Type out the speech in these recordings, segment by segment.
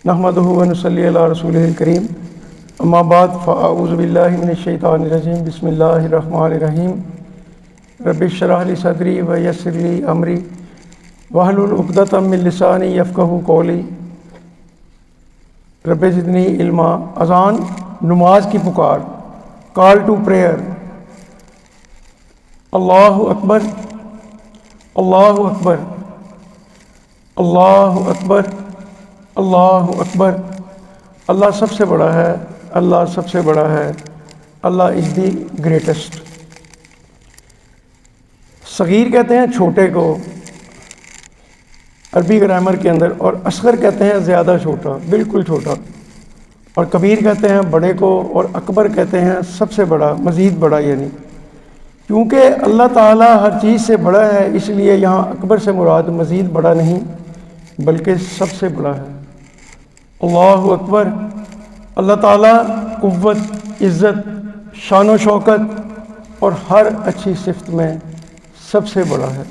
نحمدہ و نصلی علی رسولہ الکریم اما بعد فاعوذ باللہ من الشیطان الرجیم بسم اللہ الرحمن الرحیم رب اشرح لی صدری ویسر لی امری واحلل عقدۃ من لسانی یفقہوا قولی رب زدنی علما۔ اذان نماز کی پکار، کال ٹو پریئر۔ اللہ اکبر اللہ اکبر اللہ اکبر اللہ اکبر۔ اللہ سب سے بڑا ہے، اللہ سب سے بڑا ہے، اللہ از دی گریٹسٹ۔ صغیر کہتے ہیں چھوٹے کو عربی گرامر کے اندر، اور اصغر کہتے ہیں زیادہ چھوٹا، بالکل چھوٹا، اور کبیر کہتے ہیں بڑے کو، اور اکبر کہتے ہیں سب سے بڑا، مزید بڑا۔ یعنی کیونکہ اللہ تعالیٰ ہر چیز سے بڑا ہے، اس لیے یہاں اکبر سے مراد مزید بڑا نہیں بلکہ سب سے بڑا ہے۔ اللہ اکبر۔ اللہ تعالیٰ قوت، عزت، شان و شوکت اور ہر اچھی صفت میں سب سے بڑا ہے۔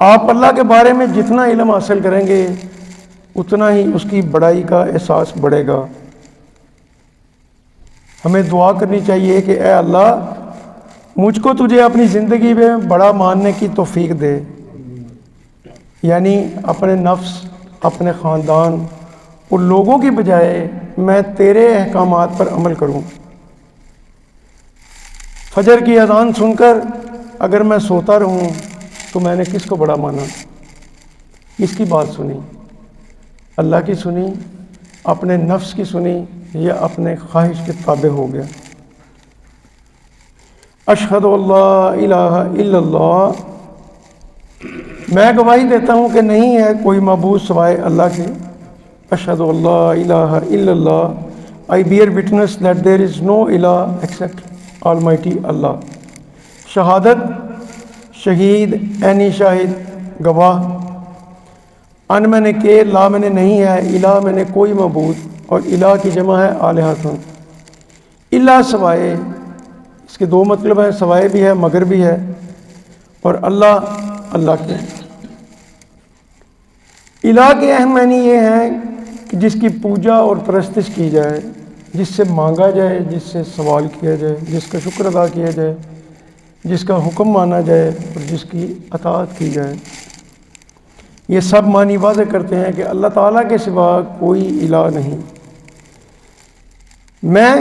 آپ اللہ کے بارے میں جتنا علم حاصل کریں گے اتنا ہی اس کی بڑائی کا احساس بڑھے گا۔ ہمیں دعا کرنی چاہیے کہ اے اللہ مجھ کو تجھے اپنی زندگی میں بڑا ماننے کی توفیق دے، یعنی اپنے نفس، اپنے خاندان اور لوگوں کی بجائے میں تیرے احکامات پر عمل کروں۔ فجر کی اذان سن کر اگر میں سوتا رہوں تو میں نے کس کو بڑا مانا؟ کس کی بات سنی؟ اللہ کی سنی، اپنے نفس کی سنی، یا اپنے خواہش کے تابع ہو گیا؟ اشہد اللہ الہ الا اللہ، میں گواہی دیتا ہوں کہ نہیں ہے کوئی معبود سوائے اللہ کے۔ اشہد اللہ الہ الا اللہ، I bear witness that there is no ilah except Almighty Allah۔ شہادت، شہید، عینی شاہد، گواہ۔ ان میں نے کہ، لا میں نے نہیں ہے، الہ میں نے کوئی معبود، اور الہ کی جمع ہے آلہۃ۔ الہ سوائے، اس کے دو مطلب ہیں، سوائے بھی ہے مگر بھی ہے، اور اللہ اللہ کے۔ الہ کے اہم معنی یہ ہیں کہ جس کی پوجا اور پرستش کی جائے، جس سے مانگا جائے، جس سے سوال کیا جائے، جس کا شکر ادا کیا جائے، جس کا حکم مانا جائے اور جس کی اطاعت کی جائے۔ یہ سب معنی واضح کرتے ہیں کہ اللہ تعالیٰ کے سوا کوئی الہ نہیں۔ میں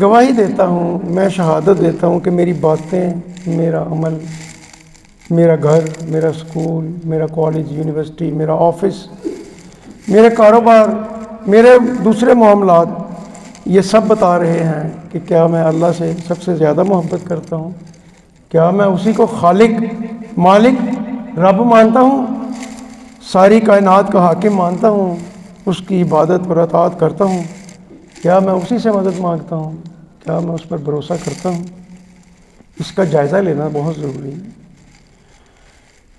گواہی دیتا ہوں، میں شہادت دیتا ہوں کہ میری باتیں، میرا عمل، میرا گھر، میرا اسکول، میرا کالج، یونیورسٹی، میرا آفس، میرے کاروبار، میرے دوسرے معاملات، یہ سب بتا رہے ہیں کہ کیا میں اللہ سے سب سے زیادہ محبت کرتا ہوں، کیا میں اسی کو خالق، مالک، رب مانتا ہوں، ساری کائنات کا حاکم مانتا ہوں، اس کی عبادت اور اطاعت کرتا ہوں، کیا میں اسی سے مدد مانگتا ہوں، کیا میں اس پر بھروسہ کرتا ہوں؟ اس کا جائزہ لینا بہت ضروری ہے۔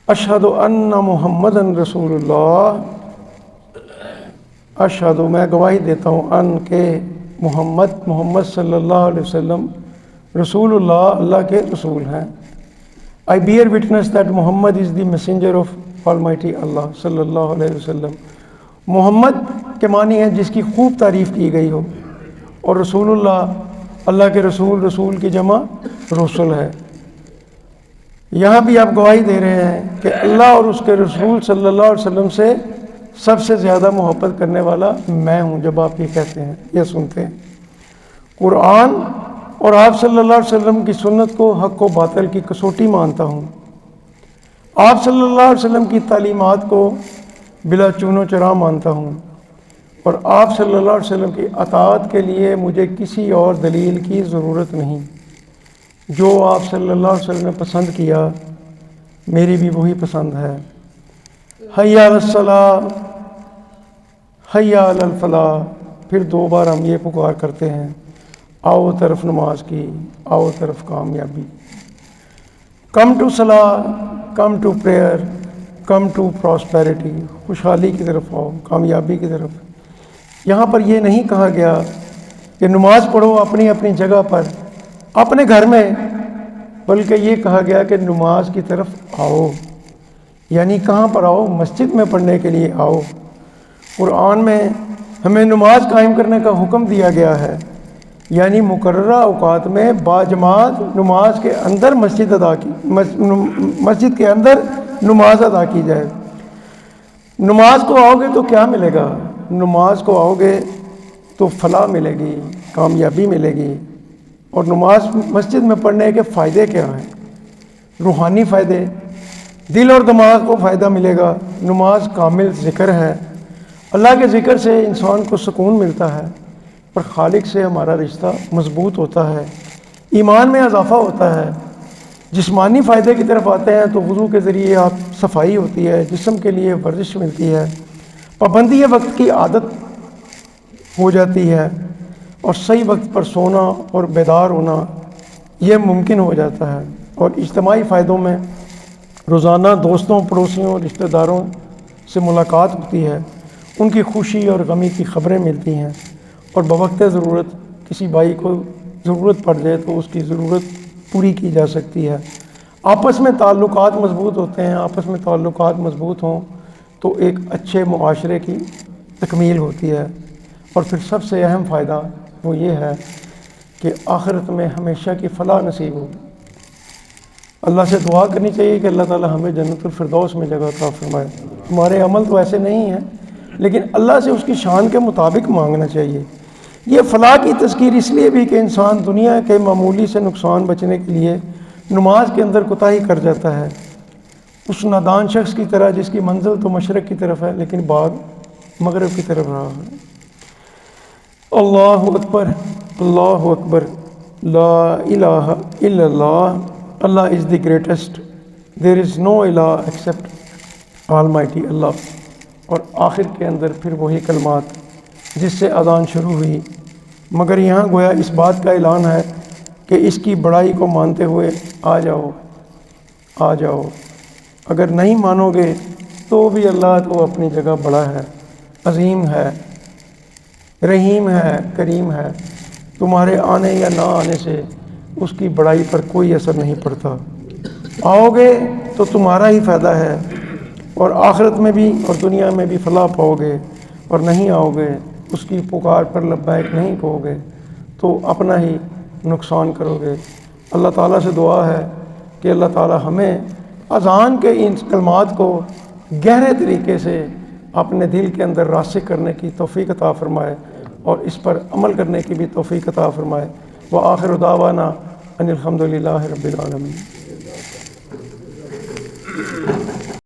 اشہد ان محمدن رسول اللہ، اشہد، میں گواہی دیتا ہوں، ان کہ محمد صلی اللہ علیہ وسلم رسول اللہ، اللہ کے رسول ہیں۔ I bear witness that Muhammad is the messenger of Almighty Allah صلی اللہ علیہ وسلم۔ محمد کے معنی ہے جس کی خوب تعریف کی گئی ہو، اور رسول اللہ، اللہ کے رسول، رسول کی جمع رسول ہے۔ یہاں بھی آپ گواہی دے رہے ہیں کہ اللہ اور اس کے رسول صلی اللہ علیہ وسلم سے سب سے زیادہ محبت کرنے والا میں ہوں، جب آپ یہ کہتے ہیں، یہ سنتے ہیں۔ قرآن اور آپ صلی اللہ علیہ وسلم کی سنت کو حق و باطل کی کسوٹی مانتا ہوں۔ آپ صلی اللہ علیہ وسلم کی تعلیمات کو بلا چون و چرا مانتا ہوں، اور آپ صلی اللہ علیہ وسلم کی اطاعت کے لیے مجھے کسی اور دلیل کی ضرورت نہیں۔ جو آپ صلی اللہ علیہ وسلم نے پسند کیا میری بھی وہی پسند ہے۔ حی علی الصلاۃ، حی علی الفلاح۔ پھر دو بار ہم یہ پکار کرتے ہیں، آؤ طرف نماز کی، آؤ طرف کامیابی۔ کم ٹو صلاح، come to prayer, come to prosperity. خوشحالی کی طرف آؤ، کامیابی کی طرف۔ یہاں پر یہ نہیں کہا گیا کہ نماز پڑھو اپنی اپنی جگہ پر، اپنے گھر میں، بلکہ یہ کہا گیا کہ نماز کی طرف آؤ۔ یعنی کہاں پر آؤ؟ مسجد میں پڑھنے کے لیے آؤ۔ قرآن میں ہمیں نماز قائم کرنے کا حکم دیا گیا ہے، یعنی مقررہ اوقات میں باجماعت نماز کے اندر مسجد کے اندر نماز ادا کی جائے۔ نماز کو آؤ گے تو کیا ملے گا؟ نماز کو آؤ گے تو فلاح ملے گی، کامیابی ملے گی۔ اور نماز مسجد میں پڑھنے کے فائدے کیا ہیں؟ روحانی فائدے، دل اور دماغ کو فائدہ ملے گا۔ نماز کامل ذکر ہے، اللہ کے ذکر سے انسان کو سکون ملتا ہے اور خالق سے ہمارا رشتہ مضبوط ہوتا ہے، ایمان میں اضافہ ہوتا ہے۔ جسمانی فائدے کی طرف آتے ہیں تو وضو کے ذریعے آپ صفائی ہوتی ہے، جسم کے لیے ورزش ملتی ہے، پابندی وقت کی عادت ہو جاتی ہے، اور صحیح وقت پر سونا اور بیدار ہونا یہ ممکن ہو جاتا ہے۔ اور اجتماعی فائدوں میں روزانہ دوستوں، پڑوسیوں، رشتہ داروں سے ملاقات ہوتی ہے، ان کی خوشی اور غمی کی خبریں ملتی ہیں، اور بوقت ضرورت کسی بھائی کو ضرورت پڑ جائے تو اس کی ضرورت پوری کی جا سکتی ہے۔ آپس میں تعلقات مضبوط ہوتے ہیں، آپس میں تعلقات مضبوط ہوں تو ایک اچھے معاشرے کی تکمیل ہوتی ہے۔ اور پھر سب سے اہم فائدہ وہ یہ ہے کہ آخرت میں ہمیشہ کی فلاح نصیب ہوگی۔ اللہ سے دعا کرنی چاہیے کہ اللہ تعالی ہمیں جنت الفردوس میں جگہ عطا فرمائے۔ ہمارے عمل تو ایسے نہیں ہیں، لیکن اللہ سے اس کی شان کے مطابق مانگنا چاہیے۔ یہ فلاح کی تذکیر اس لیے بھی کہ انسان دنیا کے معمولی سے نقصان بچنے کے لیے نماز کے اندر کوتاہی کر جاتا ہے، اس نادان شخص کی طرح جس کی منزل تو مشرق کی طرف ہے لیکن باغ مغرب کی طرف رہا ہے۔ اللہ اکبر، اللہ اکبر، لا الہ الا اللہ، اللہ از دی گریٹسٹ، دیر از نو الہ ایکسیپٹ آلمائٹی اللہ۔ اور آخر کے اندر پھر وہی کلمات جس سے اذان شروع ہوئی، مگر یہاں گویا اس بات کا اعلان ہے کہ اس کی بڑائی کو مانتے ہوئے آ جاؤ، آ جاؤ۔ اگر نہیں مانو گے تو بھی اللہ تو اپنی جگہ بڑا ہے، عظیم ہے، رحیم ہے، کریم ہے۔ تمہارے آنے یا نہ آنے سے اس کی بڑائی پر کوئی اثر نہیں پڑتا۔ آؤ گے تو تمہارا ہی فائدہ ہے، اور آخرت میں بھی اور دنیا میں بھی فلاح پاؤ گے، اور نہیں آؤ گے، اس کی پکار پر لبیک نہیں کہو گے تو اپنا ہی نقصان کرو گے۔ اللہ تعالیٰ سے دعا ہے کہ اللہ تعالیٰ ہمیں اذان کے ان کلمات کو گہرے طریقے سے اپنے دل کے اندر راسخ کرنے کی توفیق عطا فرمائے اور اس پر عمل کرنے کی بھی توفیق عطا فرمائے۔ وآخر دعوانا ان الحمد للہ رب العالمین۔